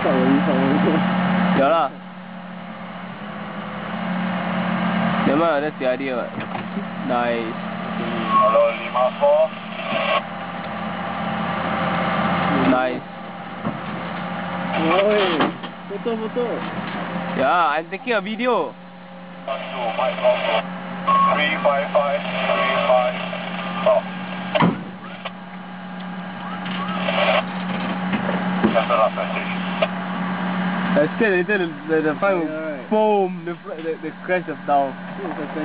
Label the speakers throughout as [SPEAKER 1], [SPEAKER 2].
[SPEAKER 1] Yeah lah. Never, that's the idea. Nice.
[SPEAKER 2] Hello, Lima 4.
[SPEAKER 1] Nice.
[SPEAKER 3] Photo.
[SPEAKER 1] Yeah, I'm taking a video.
[SPEAKER 2] 355, 35. Stop. That's the last message.
[SPEAKER 1] I scared later the fire will boom, the crash of down.
[SPEAKER 2] Lima 12,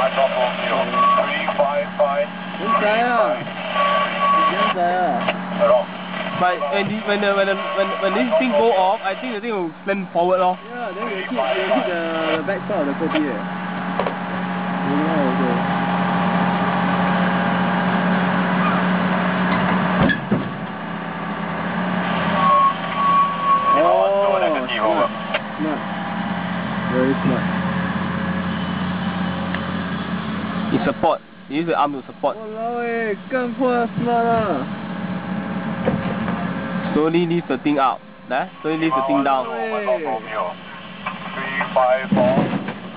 [SPEAKER 2] my top of you. 355. Wrong.
[SPEAKER 1] But when this thing go off, I think the thing will slam forward lor.
[SPEAKER 3] Yeah, then you hit the back part of the copy. Smart. Very smart.
[SPEAKER 1] You support. You use the arm to support.
[SPEAKER 3] Walao更破 smart 啦。
[SPEAKER 1] Slowly lift the thing up. Slowly lift the thing down.
[SPEAKER 2] 354,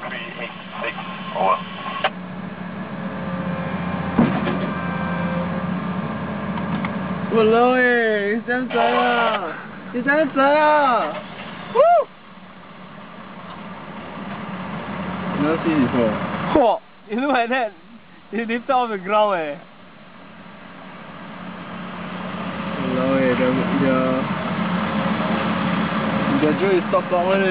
[SPEAKER 2] 386. Over.
[SPEAKER 3] Walao你想仔啊！你想仔啊！ Woo! Never see before.
[SPEAKER 1] Whoa! You look like that. You lift off the ground
[SPEAKER 3] Walao the drill is top one